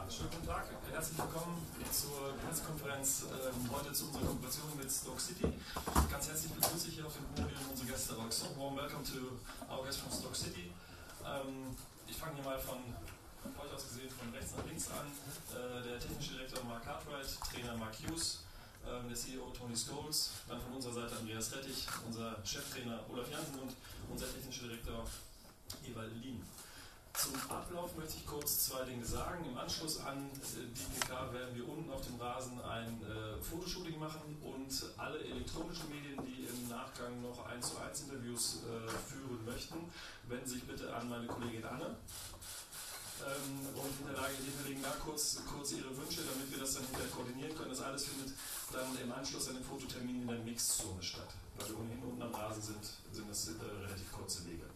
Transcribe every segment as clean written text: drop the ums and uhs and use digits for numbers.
schönen guten Tag. Herzlich willkommen zur Pressekonferenz heute zu unserer Kooperation mit Stoke City. Ganz herzlich begrüße ich hier auf dem Podium unsere Gäste der Auxon. Warm welcome to our guests from Stoke City. Ich fange hier mal von euch aus gesehen von rechts nach links an. Der technische Direktor Mark Cartwright, Trainer Mark Hughes, der CEO Tony Scholes, dann von unserer Seite Andreas Rettich, unser Cheftrainer Olaf Jansen und unser technischer Direktor Ewald Lien. Zum Ablauf möchte ich kurz zwei Dinge sagen. Im Anschluss an die PK werden wir unten auf dem Rasen ein Fotoshooting machen und alle elektronischen Medien, die im Nachgang noch 1:1 Interviews führen möchten, wenden sich bitte an meine Kollegin Anne und hinterlegen da kurz ihre Wünsche, damit wir das dann hinterher koordinieren können. Das alles findet dann im Anschluss an den Fototermin in der Mixzone statt. Weil wir ohnehin unten am Rasen sind das relativ kurze Wege.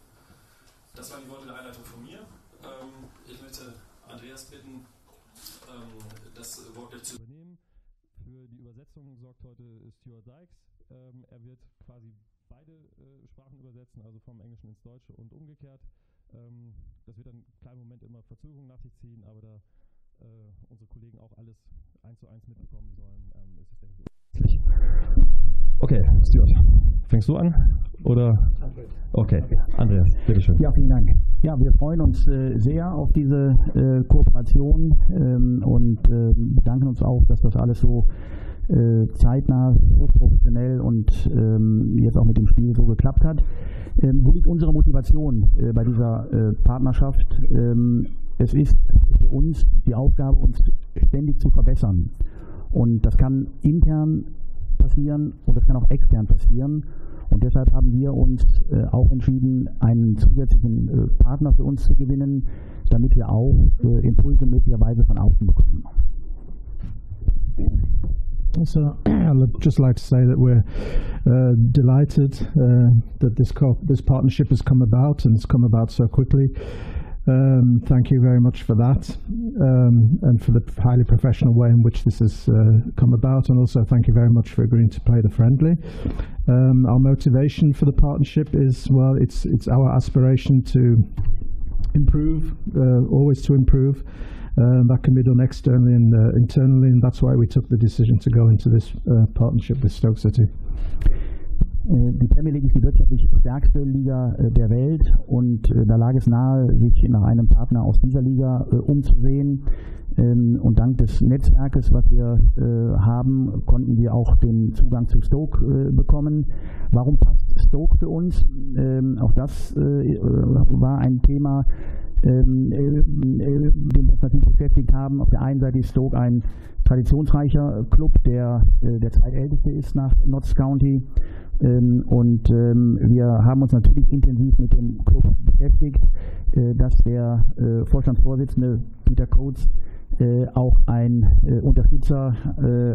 Das waren die Worte der Einleitung von mir. Ich möchte Andreas bitten, das Wort gleich zu übernehmen. Für die Übersetzung sorgt heute Stuart Dykes. Er wird quasi beide Sprachen übersetzen, also vom Englischen ins Deutsche und umgekehrt. Das wird einen kleinen Moment immer Verzögerung nach sich ziehen, aber da unsere Kollegen auch alles 1:1 mitbekommen sollen, ist es, denke ich, okay, Stuart, fängst du an? Oder? Okay, Andreas, bitteschön. Ja, vielen Dank. Ja, wir freuen uns sehr auf diese Kooperation und bedanken uns auch, dass das alles so zeitnah, so professionell und jetzt auch mit dem Spiel so geklappt hat. Wo liegt unsere Motivation bei dieser Partnerschaft? Es ist für uns die Aufgabe, uns ständig zu verbessern. Und das kann intern passieren und das kann auch extern passieren. Und deshalb haben wir uns auch entschieden, einen zusätzlichen Partner für uns zu gewinnen, damit wir auch Impulse möglicherweise von außen bekommen. Also, I'd just like to say that we're delighted that this partnership has come about and it's come about so quickly. Thank you very much for that and for the highly professional way in which this has come about, and also thank you very much for agreeing to play the friendly. Our motivation for the partnership is, well, it's our aspiration to improve, always to improve. That can be done externally and internally, and that's why we took the decision to go into this partnership with Stoke City. Die Premier League ist die wirtschaftlich stärkste Liga der Welt und da lag es nahe, sich nach einem Partner aus dieser Liga umzusehen. Und dank des Netzwerkes, was wir haben, konnten wir auch den Zugang zu Stoke bekommen. Warum passt Stoke für uns? Auch das war ein Thema, den wir uns natürlich beschäftigt haben. Auf der einen Seite ist Stoke ein traditionsreicher Club, der zweitälteste ist nach Notts County. Und wir haben uns natürlich intensiv mit dem Club beschäftigt, dass der Vorstandsvorsitzende Peter Coates auch ein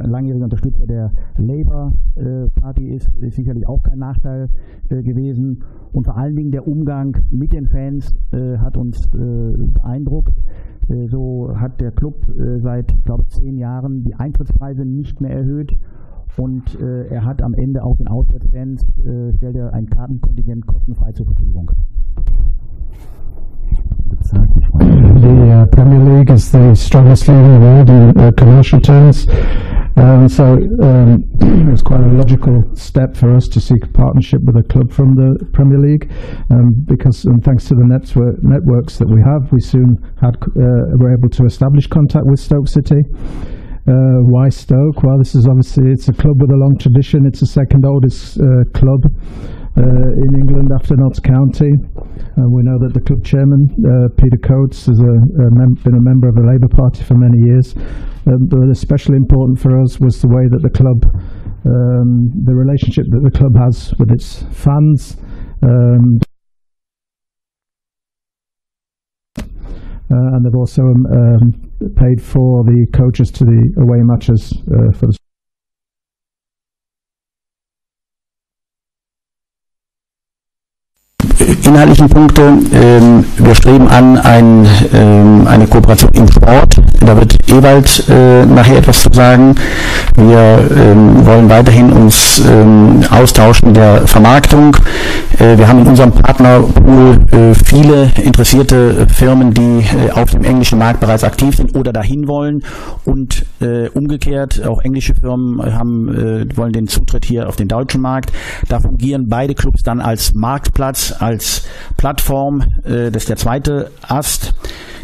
langjähriger Unterstützer der Labour Party ist sicherlich auch kein Nachteil gewesen. Und vor allen Dingen der Umgang mit den Fans hat uns beeindruckt. So hat der Club seit, glaube ich, 10 Jahren die Eintrittspreise nicht mehr erhöht. Und er hat am Ende auch den Auswärtsfans stellt er ein Kartenkontingent kostenfrei zur Verfügung. The Premier League is the strongest league in the world in commercial terms, so it's quite a logical step for us to seek a partnership with a club from the Premier League, because thanks to the networks that we have, we soon were able to establish contact with Stoke City. Why Stoke? Well, it's a club with a long tradition. It's the second oldest club in England after Notts County. We know that the club chairman, Peter Coates, has been a member of the Labour Party for many years. But especially important for us was the way that the club, the relationship that the club has with its fans. And they've also paid for the coaches to the away matches for the Inhaltlichen Punkte. Wir streben an eine Kooperation im Sport Da wird Ewald nachher etwas zu sagen. Wir wollen weiterhin uns austauschen in der Vermarktung. Wir haben in unserem Partnerpool viele interessierte Firmen, die auf dem englischen Markt bereits aktiv sind oder dahin wollen, und umgekehrt auch englische Firmen wollen den Zutritt hier auf den deutschen Markt. Da fungieren beide Clubs dann als Marktplatz, als Plattform. Das ist der zweite Ast.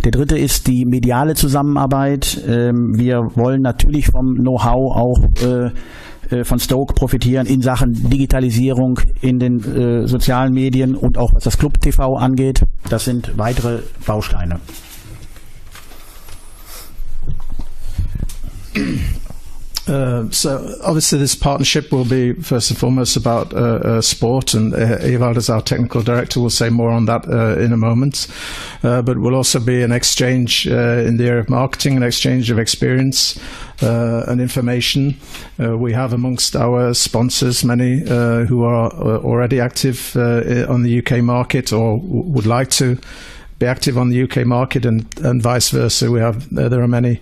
Der dritte ist die mediale Zusammenarbeit. Wir wollen natürlich vom Know-how auch von Stoke profitieren in Sachen Digitalisierung in den sozialen Medien und auch was das Club TV angeht. Das sind weitere Bausteine. So obviously this partnership will be first and foremost about sport, and Ewald, as our technical director, will say more on that in a moment, but will also be an exchange in the area of marketing, an exchange of experience and information. We have amongst our sponsors many who are already active on the UK market or would like to be active on the UK market, and vice versa. There are many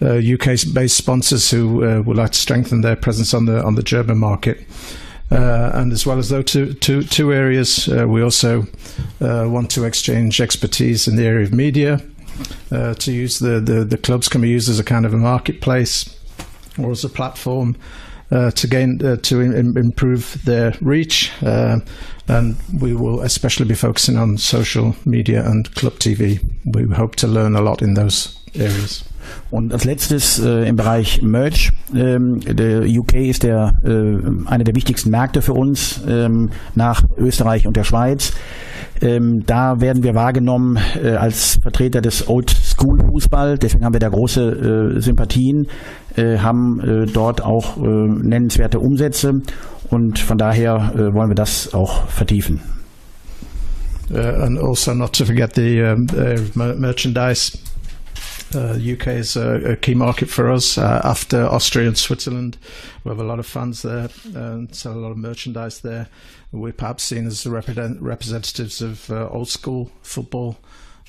UK-based sponsors who would like to strengthen their presence on the German market. And as well as those two areas, we also want to exchange expertise in the area of media. To use the clubs can be used as a kind of a marketplace or as a platform to improve their reach, and we will especially be focusing on social media and club TV. We hope to learn a lot in those areas. Und als letztes im Bereich Merch. Der UK ist einer der wichtigsten Märkte für uns nach Österreich und der Schweiz. Da werden wir wahrgenommen als Vertreter des Old-School-Fußball. Deswegen haben wir da große Sympathien, haben dort auch nennenswerte Umsätze, und von daher wollen wir das auch vertiefen. And also not to forget the merchandise. UK is a key market for us after Austria and Switzerland. We have a lot of fans there and sell a lot of merchandise there. We're perhaps seen as the representatives of old school football,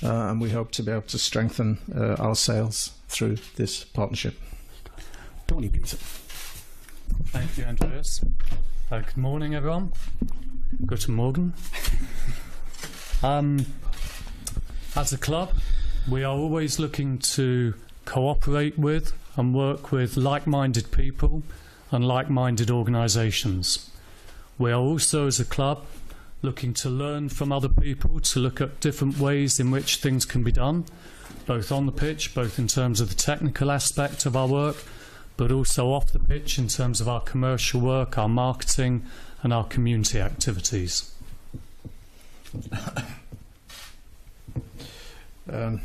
and we hope to be able to strengthen our sales through this partnership. Tony, please. Thank you, Andreas. Good morning, everyone. Guten Morgen. As a club, we are always looking to cooperate with and work with like-minded people and like-minded organisations. We are also, as a club, looking to learn from other people, to look at different ways in which things can be done, both on the pitch, both in terms of the technical aspect of our work, but also off the pitch in terms of our commercial work, our marketing and our community activities.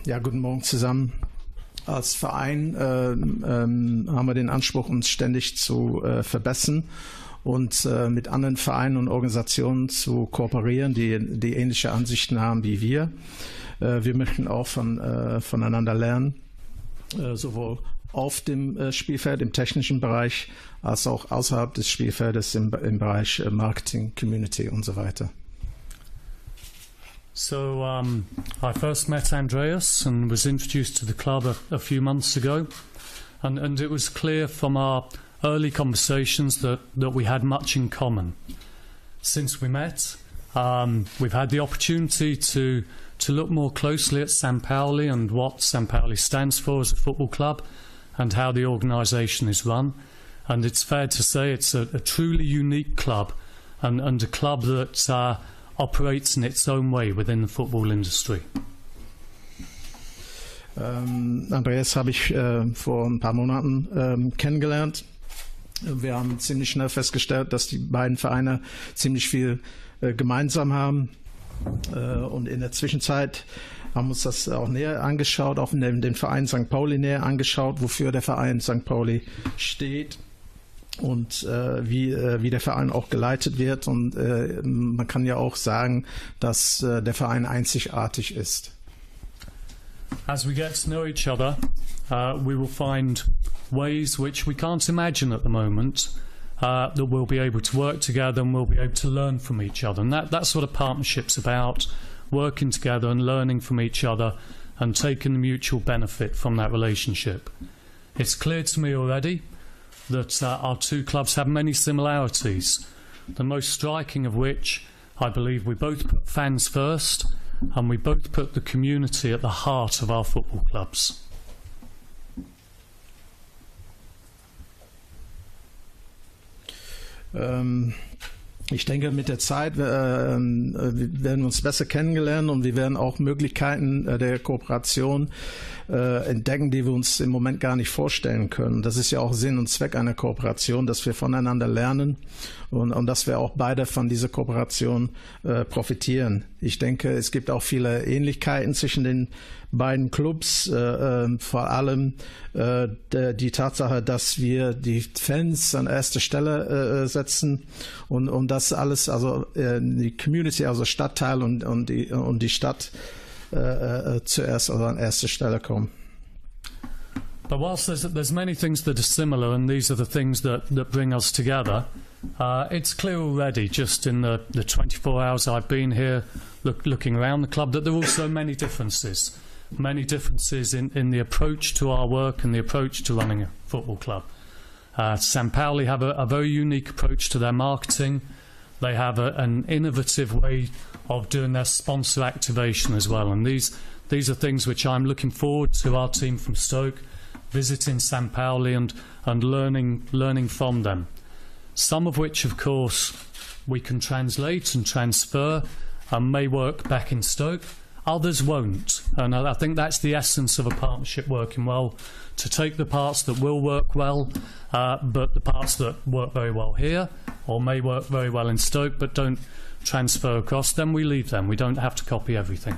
Ja, guten Morgen zusammen. Als Verein haben wir den Anspruch, uns ständig zu verbessern und mit anderen Vereinen und Organisationen zu kooperieren, die ähnliche Ansichten haben wie wir. Wir möchten auch voneinander lernen, sowohl auf dem Spielfeld, im technischen Bereich, als auch außerhalb des Spielfeldes im Bereich Marketing, Community und so weiter. So I first met Andreas and was introduced to the club a few months ago, and it was clear from our early conversations that we had much in common. Since we met, we've had the opportunity to look more closely at St. Pauli and what St. Pauli stands for as a football club and how the organisation is run. And it's fair to say it's a truly unique club and a club that operates in its own way within the football industry. Andreas habe ich vor ein paar Monaten kennengelernt. Wir haben ziemlich schnell festgestellt, dass die beiden Vereine ziemlich viel gemeinsam haben. Und in der Zwischenzeit haben wir uns das auch näher angeschaut, auch den Verein St. Pauli näher angeschaut, wofür der Verein St. Pauli steht. Und wie der Verein auch geleitet wird. Und man kann ja auch sagen, dass der Verein einzigartig ist. As we get to know each other, we will find ways which we can't imagine at the moment that we'll be able to work together and we'll be able to learn from each other. And that's what a partnership's about, working together and learning from each other and taking the mutual benefit from that relationship. It's clear to me already that our two clubs have many similarities, the most striking of which, I believe, we both put fans first and we both put the community at the heart of our football clubs. Ich denke, mit der Zeit werden wir uns besser kennengelernt und wir werden auch Möglichkeiten der Kooperation entdecken, die wir uns im Moment gar nicht vorstellen können. Das ist ja auch Sinn und Zweck einer Kooperation, dass wir voneinander lernen und dass wir auch beide von dieser Kooperation profitieren. Ich denke, es gibt auch viele Ähnlichkeiten zwischen den beiden Clubs, vor allem die Tatsache, dass wir die Fans an erste Stelle setzen und das alles, also die Community, also Stadtteil und die Stadt zuerst, also an erste Stelle kommen. But whilst there's many things that are similar, and these are the things that bring us together, it's clear already, just in the 24 hours I've been here looking around the club, that there are also many differences in the approach to our work and the approach to running a football club. St. Pauli have a very unique approach to their marketing. They have an innovative way of doing their sponsor activation as well, and these are things which I'm looking forward to our team from Stoke visiting St. Pauli and learning from them. Some of which, of course, we can translate and transfer and may work back in Stoke. Others won't, and I think that's the essence of a partnership working well, to take the parts that will work well, but the parts that work very well here or may work very well in Stoke but don't transfer across, then we leave them. We don't have to copy everything.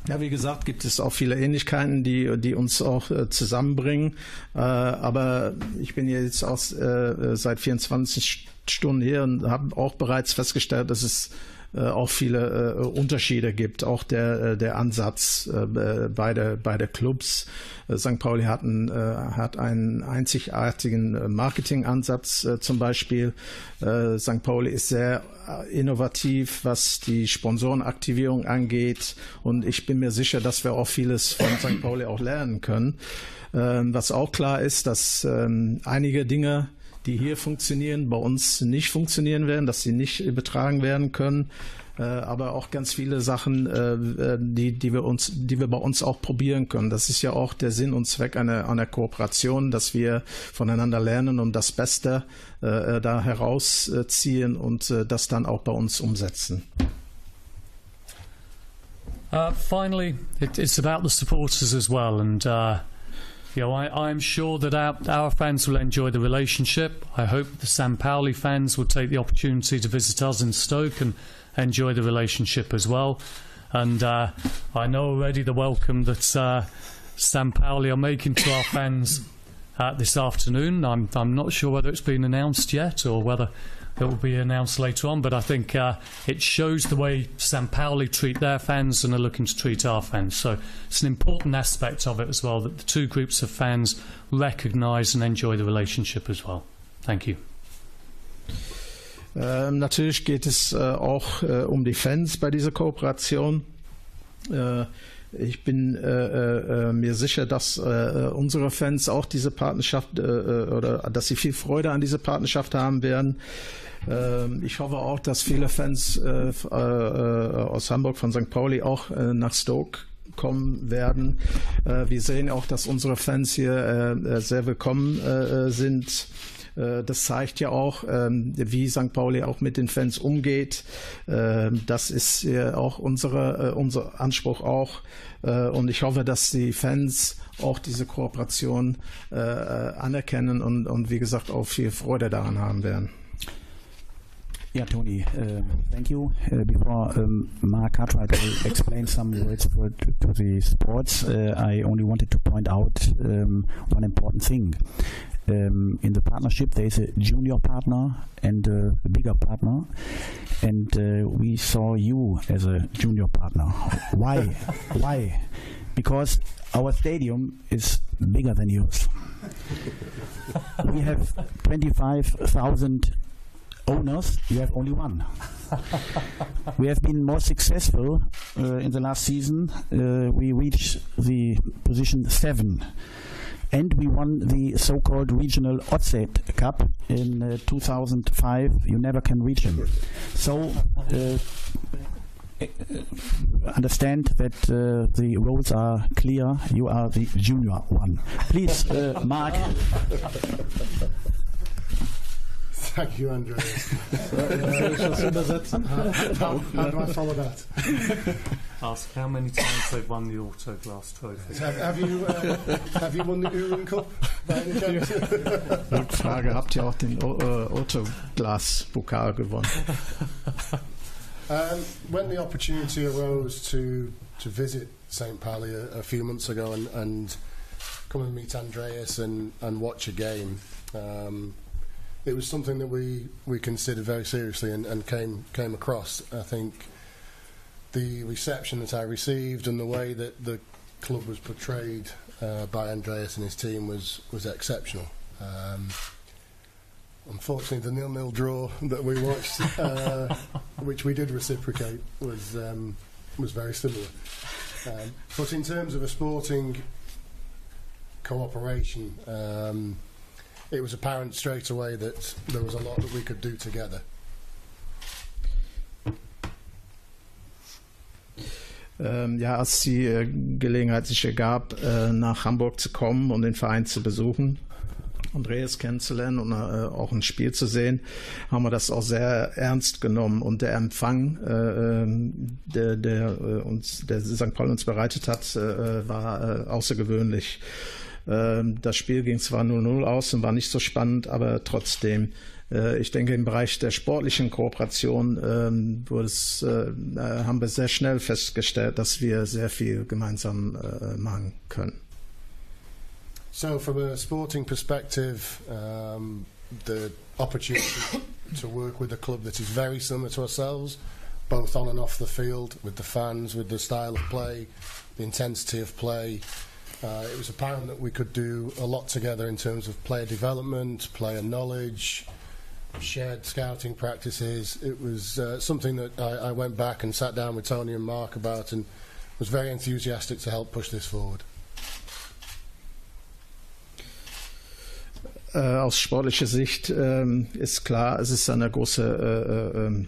Ja, wie gesagt, gibt es auch viele Ähnlichkeiten, die uns auch zusammenbringen. Aber ich bin jetzt auch seit 24 Stunden hier und habe auch bereits festgestellt, dass es auch viele Unterschiede gibt. Auch der Ansatz beide Clubs. St. Pauli hat einen einzigartigen Marketingansatz zum Beispiel. St. Pauli ist sehr innovativ, was die Sponsorenaktivierung angeht. Und ich bin mir sicher, dass wir auch vieles von St. Pauli auch lernen können. Was auch klar ist, dass einige Dinge, die hier funktionieren, bei uns nicht funktionieren werden, dass sie nicht übertragen werden können, aber auch ganz viele Sachen, die wir bei uns auch probieren können. Das ist ja auch der Sinn und Zweck einer Kooperation, dass wir voneinander lernen und das Beste da herausziehen und das dann auch bei uns umsetzen. Finally, it's about the supporters as well, and I'm sure that our fans will enjoy the relationship. I hope the St. Pauli fans will take the opportunity to visit us in Stoke and enjoy the relationship as well. And I know already the welcome that St. Pauli are making to our fans this afternoon. I'm not sure whether it's been announced yet or whether it will be announced later on, but I think it shows the way St. Pauli treat their fans and are looking to treat our fans. So it's an important aspect of it as well, that the two groups of fans recognise and enjoy the relationship as well. Thank you. Natürlich geht es auch um die Fans bei dieser Kooperation. Ich bin mir sicher, dass unsere Fans auch diese Partnerschaft oder dass sie viel Freude an dieser Partnerschaft haben werden. Ich hoffe auch, dass viele Fans aus Hamburg von St. Pauli auch nach Stoke kommen werden. Wir sehen auch, dass unsere Fans hier sehr willkommen sind. Das zeigt ja auch, wie St. Pauli auch mit den Fans umgeht. Das ist auch unser Anspruch auch. Und ich hoffe, dass die Fans auch diese Kooperation anerkennen und wie gesagt auch viel Freude daran haben werden. Yeah, Tony, thank you. Before Mark Cartwright will explain some words to the sports, I only wanted to point out one important thing. In the partnership, there is a junior partner and a bigger partner, and we saw you as a junior partner. Why? Why? Because our stadium is bigger than yours. We have 25,000 owners, you have only one. We have been more successful in the last season. We reached the position 7. And we won the so-called regional Otzet Cup in 2005. You never can reach them. So understand that the roles are clear. You are the junior one. Please, Mark. Thank you, Andreas. How do I follow that? Ask how many times they've won the Autoglass Trophy. Have you won the Uhren Cup? Rückfrage, habt ihr auch den Autoglas-Pokal gewonnen? When the opportunity arose to visit St. Pauli a few months ago and come and meet Andreas and watch a game, it was something that we considered very seriously and came across. I think the reception that I received and the way that the club was portrayed by Andreas and his team was exceptional. Unfortunately, the 0-0 draw that we watched, which we did reciprocate, was very similar. But in terms of a sporting cooperation, it was apparent straight away that there was a lot that we could do together. Ja, als die Gelegenheit sich ergab, nach Hamburg zu kommen und den Verein zu besuchen, Andreas kennenzulernen und auch ein Spiel zu sehen, haben wir das auch sehr ernst genommen. Und der Empfang, der St. Pauli uns bereitet hat, war außergewöhnlich. Das Spiel ging zwar 0-0 aus und war nicht so spannend, aber trotzdem, ich denke, im Bereich der sportlichen Kooperation haben wir sehr schnell festgestellt, dass wir sehr viel gemeinsam machen können. So from a sporting perspective, the opportunity to work with a club that is very similar to ourselves, both on and off the field, with the fans, with the style of play, the intensity of play, it was apparent that we could do a lot together in terms of player development, player knowledge, shared scouting practices. It was something that I went back and sat down with Tony and Mark about and was very enthusiastic to help push this forward. Aus sportlicher Sicht ist klar, es ist eine große,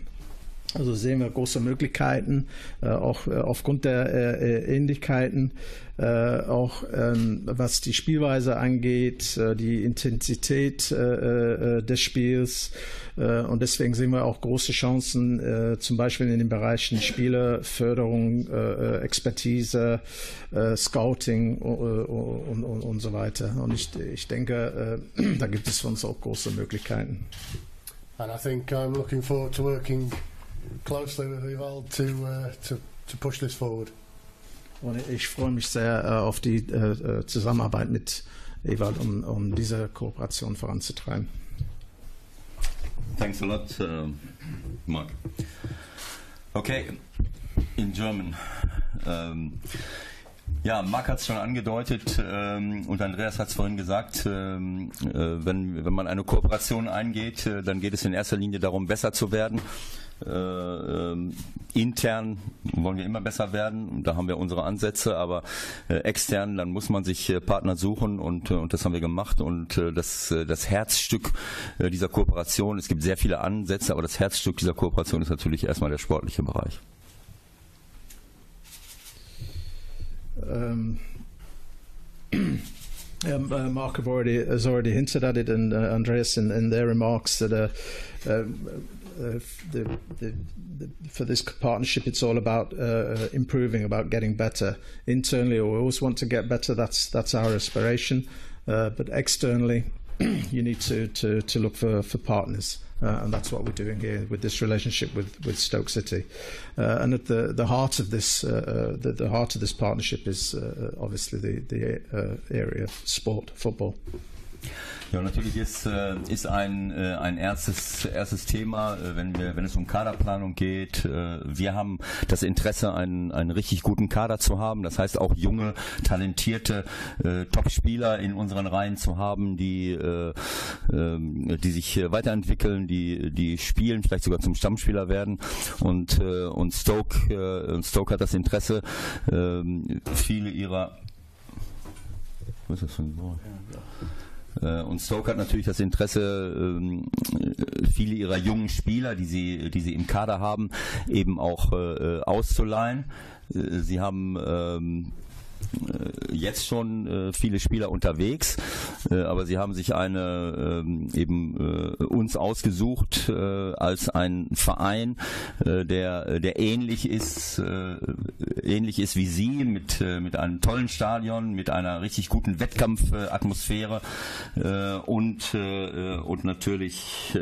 also sehen wir große Möglichkeiten, auch aufgrund der Ähnlichkeiten, auch was die Spielweise angeht, die Intensität des Spiels, und deswegen sehen wir auch große Chancen, zum Beispiel in den Bereichen Spielerförderung, Expertise, Scouting und so weiter. Und ich denke, da gibt es für uns auch große Möglichkeiten. And I think I'm looking forward to working closely with Ewald to push this forward. Und ich freue mich sehr auf die Zusammenarbeit mit Ewald, um diese Kooperation voranzutreiben. Thanks a lot, Mark. Okay, in German. Ja, Mark hat es schon angedeutet und Andreas hat es vorhin gesagt, wenn man eine Kooperation eingeht, dann geht es in erster Linie darum, besser zu werden. Intern wollen wir immer besser werden, da haben wir unsere Ansätze, aber extern, dann muss man sich Partner suchen und das haben wir gemacht und das Herzstück dieser Kooperation, es gibt sehr viele Ansätze, aber das Herzstück dieser Kooperation ist natürlich erstmal der sportliche Bereich. Mark has already hinted at it, and Andreas in their remarks that for this partnership, it's all about improving, about getting better. Internally, we always want to get better. That's our aspiration. But externally, you need to look for partners. And that's what we're doing here with this relationship with Stoke City. And at the heart of this, the heart of this partnership is obviously the area of sport, football. Ja, natürlich ist ein erstes Thema, wenn es um Kaderplanung geht. Wir haben das Interesse, einen richtig guten Kader zu haben. Das heißt auch junge, talentierte Top-Spieler in unseren Reihen zu haben, die sich weiterentwickeln, die spielen, vielleicht sogar zum Stammspieler werden. Und Stoke hat das Interesse, viele ihrer was ist das für ein Wort? Und Stoke hat natürlich das Interesse, viele ihrer jungen Spieler, die sie im Kader haben, eben auch auszuleihen. Sie haben jetzt schon viele Spieler unterwegs, aber sie haben sich uns ausgesucht als ein Verein, der ähnlich ist wie sie, mit einem tollen Stadion, mit einer richtig guten Wettkampfatmosphäre und natürlich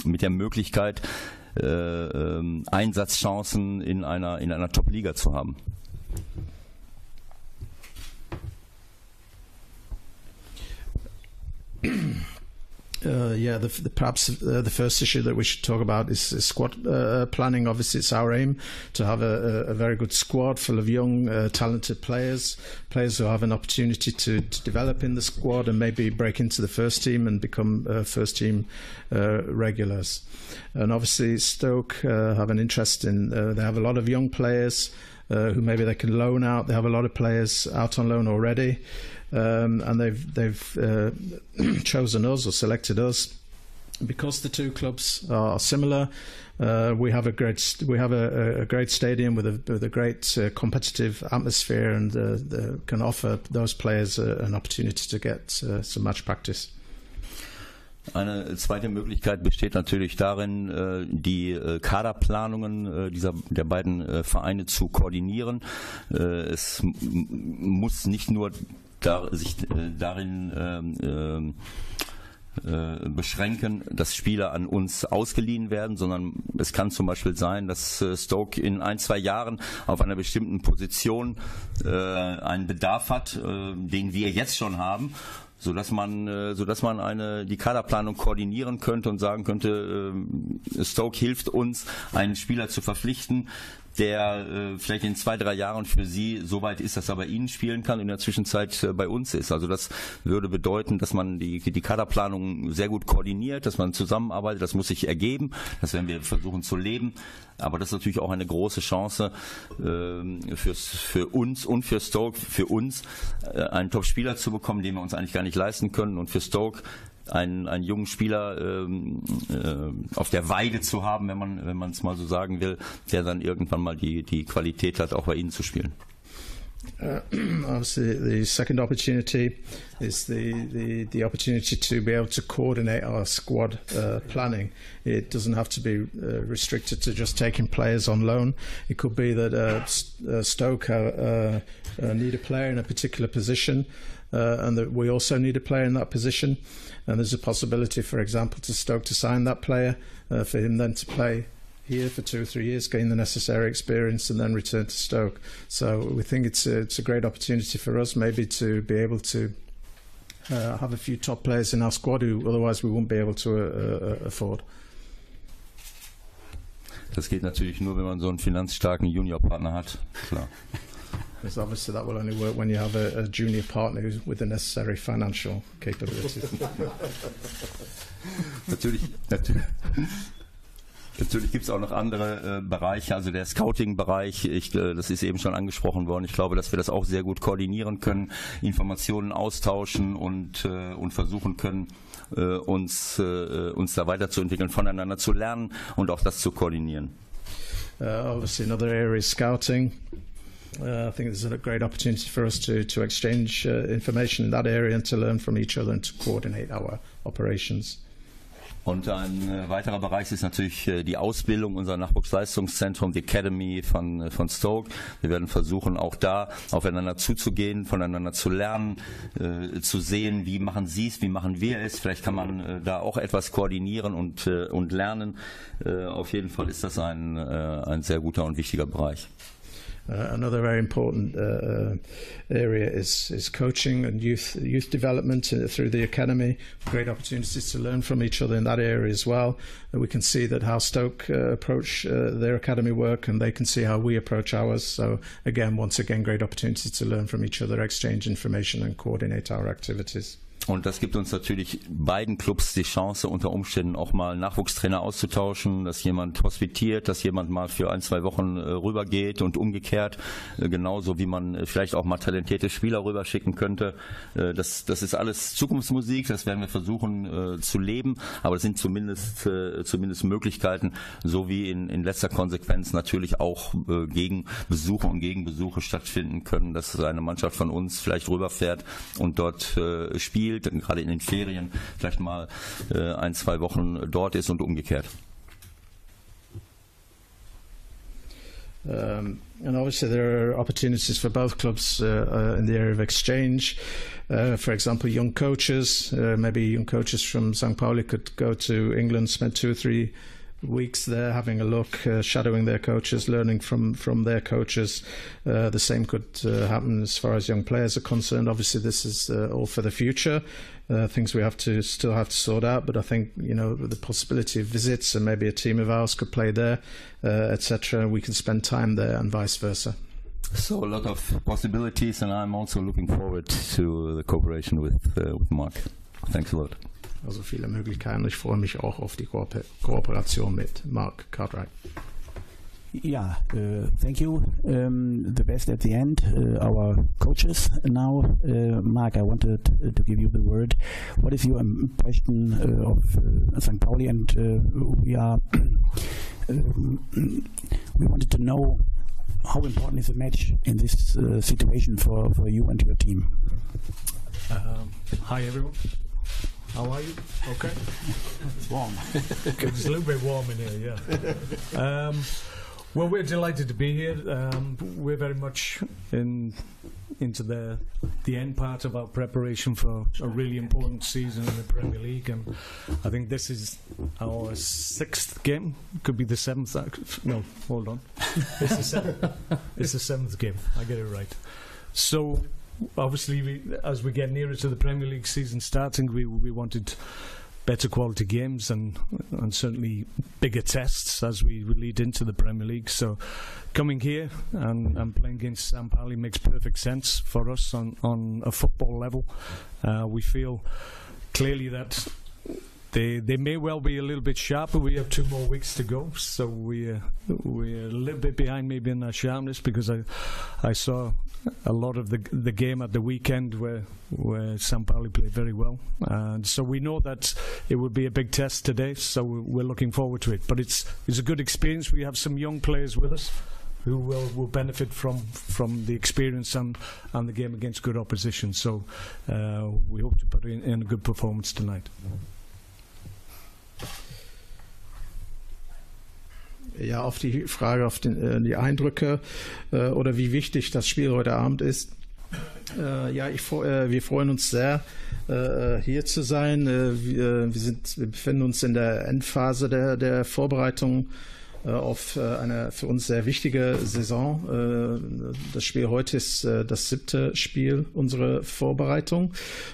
mit der Möglichkeit, Einsatzchancen in einer Top-Liga zu haben. Perhaps the first issue that we should talk about is squad planning. Obviously, it's our aim to have a very good squad full of young, talented players who have an opportunity to develop in the squad and maybe break into the first team and become first team regulars. And obviously, Stoke have an interest in. They have a lot of young players who maybe they can loan out. They have a lot of players out on loan already. And they've chosen us or selected us because the two clubs are similar. We have a great stadium with a great competitive atmosphere and can offer those players an opportunity to get some match practice. Eine zweite Möglichkeit besteht natürlich darin, die Kaderplanungen der beiden Vereine zu koordinieren. Es muss nicht nur sich darin beschränken, dass Spieler an uns ausgeliehen werden, sondern es kann zum Beispiel sein, dass Stoke in 1-2 Jahren auf einer bestimmten Position einen Bedarf hat, den wir jetzt schon haben, sodass man die Kaderplanung koordinieren könnte und sagen könnte, Stoke hilft uns, einen Spieler zu verpflichten, der vielleicht in 2-3 Jahren für sie so weit ist, dass er bei ihnen spielen kann und in der Zwischenzeit bei uns ist. Also das würde bedeuten, dass man die Kaderplanung sehr gut koordiniert, dass man zusammenarbeitet. Das muss sich ergeben, das werden wir versuchen zu leben. Aber das ist natürlich auch eine große Chance für uns und für Stoke, für uns einen Top-Spieler zu bekommen, den wir uns eigentlich gar nicht leisten können, und für Stoke einen jungen Spieler auf der Weide zu haben, wenn man es mal so sagen will, der dann irgendwann mal die Qualität hat, auch bei ihnen zu spielen. Obviously, the second opportunity is the opportunity to be able to coordinate our squad planning. It doesn't have to be restricted to just taking players on loan. It could be that Stoke need a player in a particular position, and that we also need a player in that position. And there's a possibility, for example, to Stoke to sign that player, for him then to play here for 2 or 3 years, gain the necessary experience, and then return to Stoke. So we think it's a great opportunity for us, maybe to be able to have a few top players in our squad who otherwise we won't be able to afford. Das geht natürlich nur, wenn man so einen finanzstarken Juniorpartner hat, klar. Because obviously that will only work when you have a junior partner with the necessary financial capabilities. Natürlich gibt es auch noch andere Bereiche, also der Scouting-Bereich, das ist eben schon angesprochen worden. Ich glaube, dass wir das auch sehr gut koordinieren können, Informationen austauschen und versuchen können, uns da weiterzuentwickeln, voneinander zu lernen und auch das zu koordinieren. Obviously another area is scouting. I think there's a great opportunity for us to exchange information in that area and to learn from each other and to coordinate our operations. Und ein weiterer Bereich ist natürlich die Ausbildung, unser Nachwuchsleistungszentrum, die Academy von Stoke. Wir werden versuchen, auch da aufeinander zuzugehen, voneinander zu lernen, zu sehen, wie machen Sie es, wie machen wir es. Vielleicht kann man da auch etwas koordinieren und lernen. Auf jeden Fall ist das ein sehr guter und wichtiger Bereich. Another very important area is coaching and youth development through the academy. Great opportunities to learn from each other in that area as well. We can see that how Stoke approach their academy work, and they can see how we approach ours. So again, once again, great opportunities to learn from each other, exchange information and coordinate our activities. Und das gibt uns natürlich beiden Clubs die Chance, unter Umständen auch mal Nachwuchstrainer auszutauschen, dass jemand hospitiert, dass jemand mal für 1-2 Wochen rübergeht und umgekehrt, genauso wie man vielleicht auch mal talentierte Spieler rüberschicken könnte. Das ist alles Zukunftsmusik, das werden wir versuchen zu leben, aber es sind zumindest Möglichkeiten, so wie in letzter Konsequenz natürlich auch Gegenbesuche und Gegenbesuche stattfinden können, dass eine Mannschaft von uns vielleicht rüberfährt und dort spielt, gerade in den Ferien vielleicht mal 1-2 Wochen dort ist und umgekehrt. And obviously there are opportunities for both clubs in the area of exchange. For example, young coaches, maybe young coaches from St. Pauli could go to England, spend 2 or 3 weeks there having a look, shadowing their coaches, learning from their coaches. The same could happen as far as young players are concerned. Obviously this is all for the future, things we still have to sort out, but I think, you know, the possibility of visits, and maybe a team of ours could play there, etc. We can spend time there and vice versa. So a lot of possibilities, and I'm also looking forward to the cooperation with Mark. Thanks a lot. Also viele Möglichkeiten. Ich freue mich auch auf die Kooperation mit Mark Cartwright. Yeah, thank you. The best at the end. Our coaches now. Mark, I wanted to give you the word. What is your impression of St. Pauli? And we wanted to know how important is the match in this situation for you and your team. Hi everyone. How are you? Okay. It's warm. It's a little bit warm in here, yeah. Well, we're delighted to be here. We're very much into the end part of our preparation for a really important season in the Premier League, and I think this is our 6th game. Could be the 7th. No, hold on. It's the 7th. It's the 7th game. I get it right. So obviously, as we get nearer to the Premier League season starting, we wanted better quality games and certainly bigger tests as we lead into the Premier League. So coming here and playing against St. Pauli makes perfect sense for us on a football level. We feel clearly that they may well be a little bit sharper. We have 2 more weeks to go, so we're a little bit behind maybe in our sharpness, because I saw a lot of the game at the weekend where St. Pauli played very well, and so we know that it will be a big test today. So we're looking forward to it. But it's a good experience. We have some young players with us who will benefit from the experience and the game against good opposition. So we hope to put in a good performance tonight. Ja, auf die Frage, auf die Eindrücke oder wie wichtig das Spiel heute Abend ist. Ja, wir freuen uns sehr, hier zu sein. Wir befinden uns in der Endphase der Vorbereitung auf eine für uns sehr wichtige Saison. Das Spiel heute ist das 7. Spiel unserer Vorbereitung.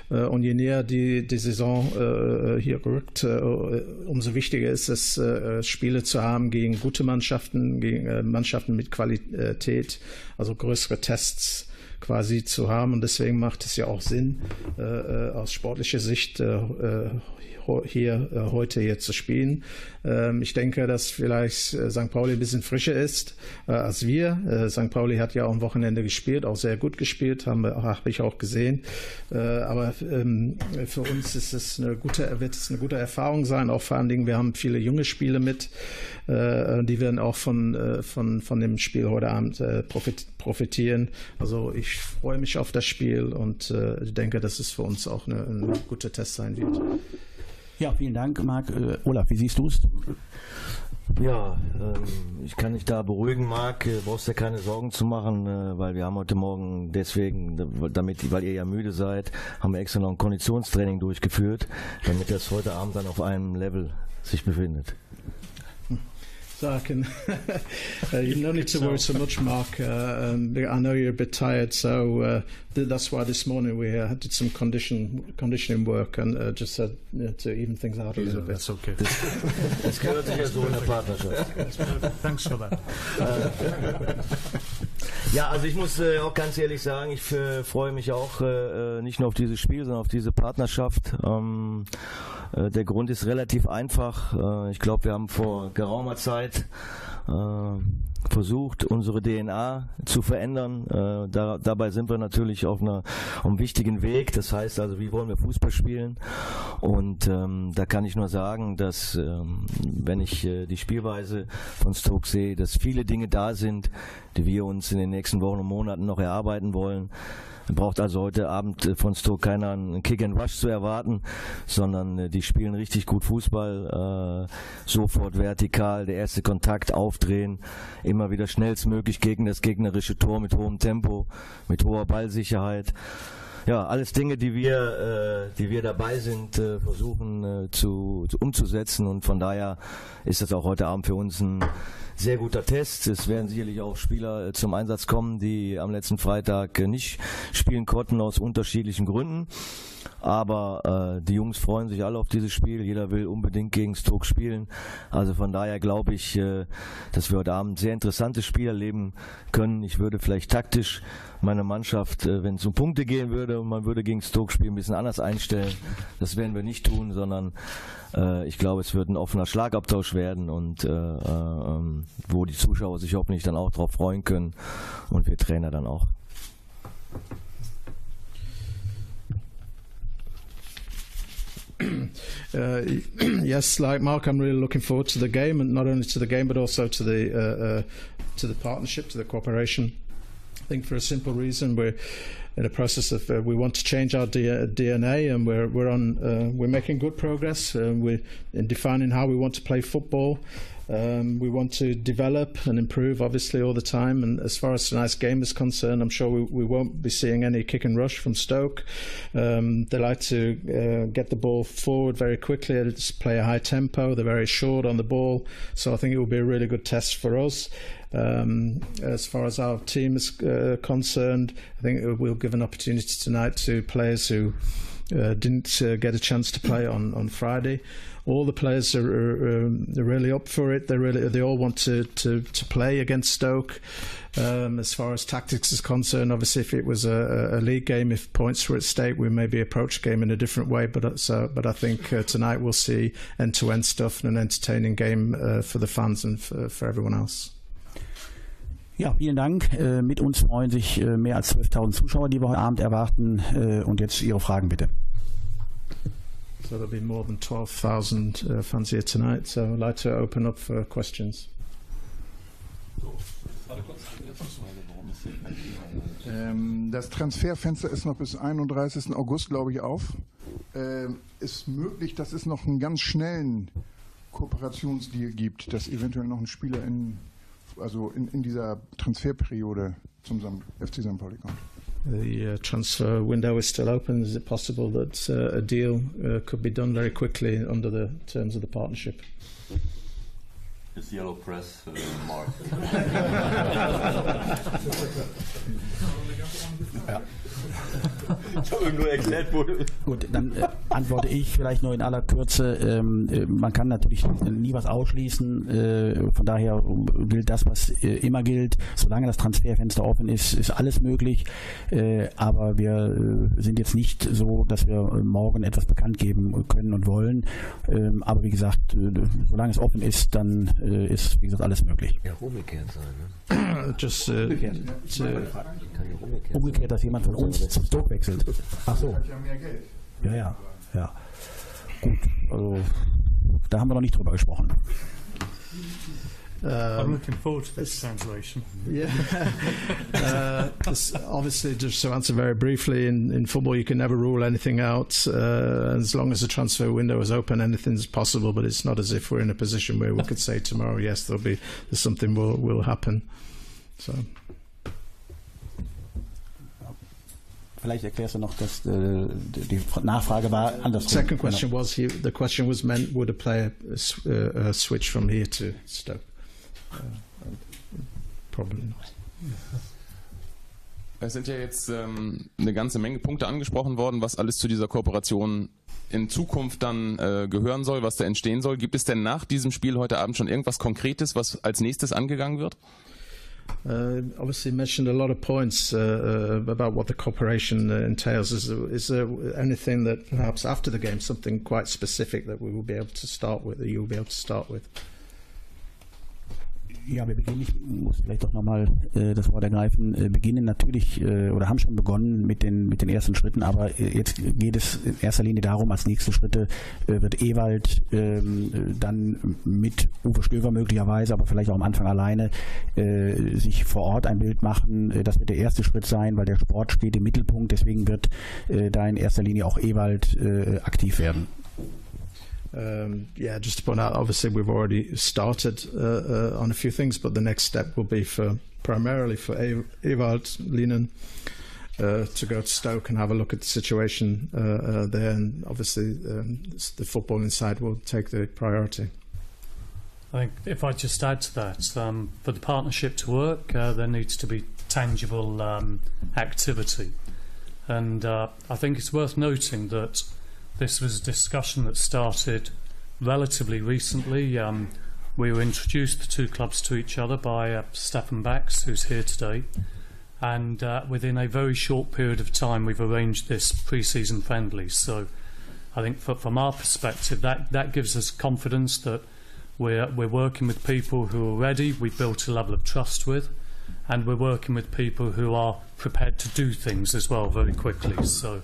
Und je näher die Saison hier rückt, umso wichtiger ist es, Spiele zu haben gegen gute Mannschaften, gegen Mannschaften mit Qualität, also größere Tests quasi zu haben. Und deswegen macht es ja auch Sinn, aus sportlicher Sicht heute hier zu spielen. Ich denke, dass vielleicht St. Pauli ein bisschen frischer ist als wir. St. Pauli hat ja auch am Wochenende gespielt, auch sehr gut gespielt, habe ich auch gesehen. Aber für uns ist es wird es eine gute Erfahrung sein. Auch vor allen Dingen, wir haben viele junge Spieler mit, die werden auch von dem Spiel heute Abend profitieren. Also ich freue mich auf das Spiel und denke, dass es für uns auch ein guter Test sein wird. Ja, vielen Dank, Marc. Olaf, wie siehst du es? Ja, ich kann dich da beruhigen, Marc. Brauchst dir keine Sorgen zu machen, weil wir haben heute Morgen deswegen, weil ihr ja müde seid, haben wir extra noch ein Konditionstraining durchgeführt, damit das heute Abend dann auf einem Level sich befindet. So I can. You no need to worry so much, Mark. I know you're a bit tired, so that's why this morning we did some conditioning work and just to even things out a little bit. That's okay. Das gehört sich ja so in der Partnerschaft. Thanks for that. Ja, also ich muss auch ganz ehrlich sagen, ich freue mich auch nicht nur auf dieses Spiel, sondern auf diese Partnerschaft. Der Grund ist relativ einfach. Ich glaube, wir haben vor geraumer Zeit versucht, unsere DNA zu verändern. Dabei sind wir natürlich auf einem wichtigen Weg. Das heißt also, wie wollen wir Fußball spielen? Und da kann ich nur sagen, dass wenn ich die Spielweise von Stoke sehe, dass viele Dinge da sind, die wir uns in den nächsten Wochen und Monaten noch erarbeiten wollen. Braucht also heute Abend von Stoke keiner einen Kick and Rush zu erwarten, sondern die spielen richtig gut Fußball, sofort vertikal, der erste Kontakt, aufdrehen, immer wieder schnellstmöglich gegen das gegnerische Tor mit hohem Tempo, mit hoher Ballsicherheit. Ja, alles Dinge, die wir dabei sind, versuchen umzusetzen, und von daher ist das auch heute Abend für uns ein sehr guter Test. Es werden sicherlich auch Spieler zum Einsatz kommen, die am letzten Freitag nicht spielen konnten aus unterschiedlichen Gründen. Aber die Jungs freuen sich alle auf dieses Spiel. Jeder will unbedingt gegen Stoke spielen. Also von daher glaube ich, dass wir heute Abend sehr interessantes Spiel erleben können. Ich würde vielleicht taktisch meine Mannschaft, wenn es um Punkte gehen würde und man würde gegen Stoke spielen, ein bisschen anders einstellen. Das werden wir nicht tun, sondern ich glaube, es wird ein offener Schlagabtausch werden, und wo die Zuschauer sich hoffentlich dann auch drauf freuen können und wir Trainer dann auch. Yes, like Mark, I'm really looking forward to the game, and not only to the game but also to the partnership, to the cooperation. I think for a simple reason, we're in a process of we want to change our DNA, and we're making good progress. We're in defining how we want to play football. We want to develop and improve, obviously, all the time. And as far as tonight's game is concerned, I'm sure we won't be seeing any kick and rush from Stoke. They like to get the ball forward very quickly, just play a high tempo. They're very short on the ball. So I think it will be a really good test for us. As far as our team is concerned, I think it will give an opportunity tonight to players who didn't get a chance to play on Friday. All the players are really up for it. They all want to play against Stoke. As far as tactics is concerned, obviously, if it was a league game, if points were at stake, we maybe approach the game in a different way. But I think tonight we'll see end-to-end stuff and an entertaining game for the fans and for everyone else. Ja, vielen Dank. Mit uns freuen sich mehr als 12.000 Zuschauer, die wir heute Abend erwarten. Und jetzt Ihre Fragen bitte. So there'll be more than 12,000 fans here tonight. So I'd like to open up for questions. Das Transferfenster ist noch bis 31. August, glaube ich, auf. Ist möglich, dass es noch einen ganz schnellen Kooperationsdeal gibt, dass eventuell noch ein Spieler in dieser Transferperiode zum FC St. Pauli kommt? The transfer window is still open. Is it possible that a deal could be done very quickly under the terms of the partnership? It's yellow press, Mark. Ja. Nur erklärt wurde. Gut, dann antworte ich vielleicht nur in aller Kürze. Man kann natürlich nie was ausschließen. Von daher gilt das, was immer gilt. Solange das Transferfenster offen ist, ist alles möglich. Aber wir sind jetzt nicht so, dass wir morgen etwas bekannt geben können und wollen. Aber wie gesagt, solange es offen ist, dann ist, wie gesagt, alles möglich. Ja, umgekehrt sein, ne? Just umgekehrt, dass jemand von uns zum Stoke wechselt. Ach so. Ja. Gut, also da haben wir noch nicht drüber gesprochen. I'm looking forward to this translation. Yeah. Obviously, just to answer very briefly, in football you can never rule anything out. As long as the transfer window is open, anything's possible. But it's not as if we're in a position where we could say tomorrow, yes, there's something will happen. So. Vielleicht erklärst du noch, dass die Nachfrage war andersrum. Second question was the question was meant would a player switch from here to Stoke? Probably not. Es sind ja jetzt eine ganze Menge Punkte angesprochen worden, was alles zu dieser Kooperation in Zukunft dann gehören soll, was da entstehen soll. Gibt es denn nach diesem Spiel heute Abend schon irgendwas Konkretes, was als nächstes angegangen wird? Obviously you mentioned a lot of points about what the cooperation entails. Is there anything that perhaps after the game, something quite specific that we will be able to start with, that you will be able to start with? Ja, wir beginnen, ich muss vielleicht doch nochmal das Wort ergreifen, beginnen natürlich oder haben schon begonnen mit den ersten Schritten, aber jetzt geht es in erster Linie darum, als nächste Schritte wird Ewald dann mit Uwe Stöver möglicherweise, aber vielleicht auch am Anfang alleine, sich vor Ort ein Bild machen. Das wird der erste Schritt sein, weil der Sport steht im Mittelpunkt, deswegen wird da in erster Linie auch Ewald aktiv werden. Just to point out, obviously we've already started on a few things, but the next step will be primarily for Ewald Linen to go to Stoke and have a look at the situation there, and obviously the footballing side will take the priority. I think if I just add to that, for the partnership to work, there needs to be tangible activity, and I think it's worth noting that this was a discussion that started relatively recently. We were introduced, the two clubs, to each other by Stefan Bax, who's here today. And within a very short period of time, we've arranged this pre-season friendly. So I think from our perspective, that gives us confidence that we're working with people who are ready, we've built a level of trust with, and we're working with people who are prepared to do things as well very quickly. So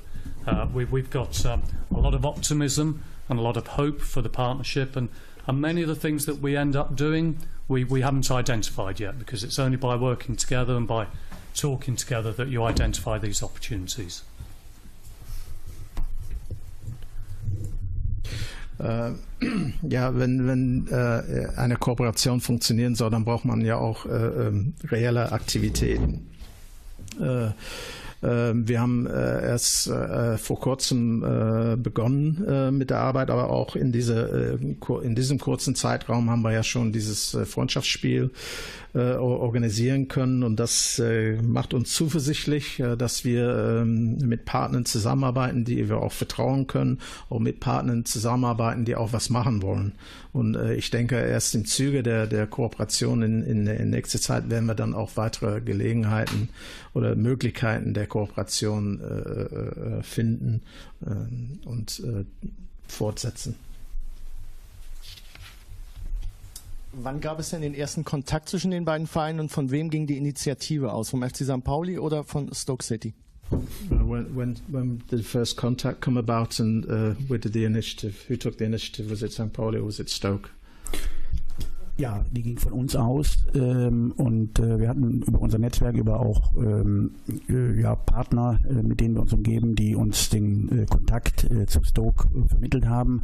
we've got a lot of optimism and a lot of hope for the partnership, and many of the things that we end up doing we haven't identified yet, because it's only by working together and by talking together that you identify these opportunities. Wenn eine Kooperation funktionieren soll, dann braucht man ja auch reelle Aktivitäten. Wir haben erst vor kurzem begonnen mit der Arbeit, aber auch in diesem kurzen Zeitraum haben wir ja schon dieses Freundschaftsspiel organisieren können, und das macht uns zuversichtlich, dass wir mit Partnern zusammenarbeiten, die wir auch vertrauen können, und mit Partnern zusammenarbeiten, die auch was machen wollen. Und ich denke, erst im Zuge der Kooperation in nächster Zeit werden wir dann auch weitere Gelegenheiten oder Möglichkeiten der Kooperation finden und fortsetzen. Wann gab es denn den ersten Kontakt zwischen den beiden Vereinen, und von wem ging die Initiative aus? Vom FC St. Pauli oder von Stoke City? When did the first contact come about, and who took the initiative? Was it St. Pauli or was it Stoke? Ja, die ging von uns aus, und wir hatten über unser Netzwerk, über auch Partner, mit denen wir uns umgeben, die uns den Kontakt zu Stoke vermittelt haben.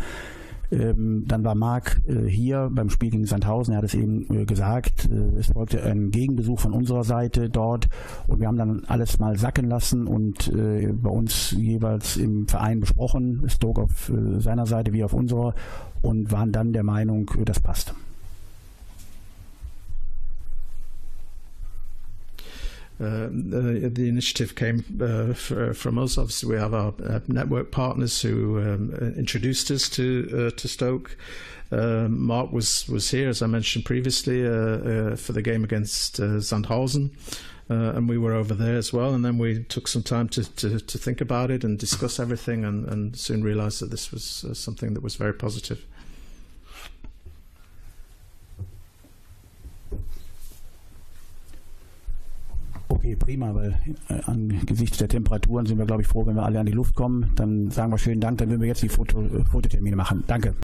Dann war Marc hier beim Spiel gegen Sandhausen, er hat es eben gesagt, es folgte ein Gegenbesuch von unserer Seite dort, und wir haben dann alles mal sacken lassen und bei uns jeweils im Verein besprochen, Stoke auf seiner Seite wie auf unserer, und waren dann der Meinung, das passt. The initiative came from us. Obviously, we have our network partners who introduced us to Stoke. Mark was here, as I mentioned previously, for the game against Sandhausen, and we were over there as well. And then we took some time to think about it and discuss everything, and soon realised that this was something that was very positive. Okay, prima, weil angesichts der Temperaturen sind wir, glaube ich, froh, wenn wir alle an die Luft kommen. Dann sagen wir schönen Dank, dann würden wir jetzt die Fototermine machen. Danke.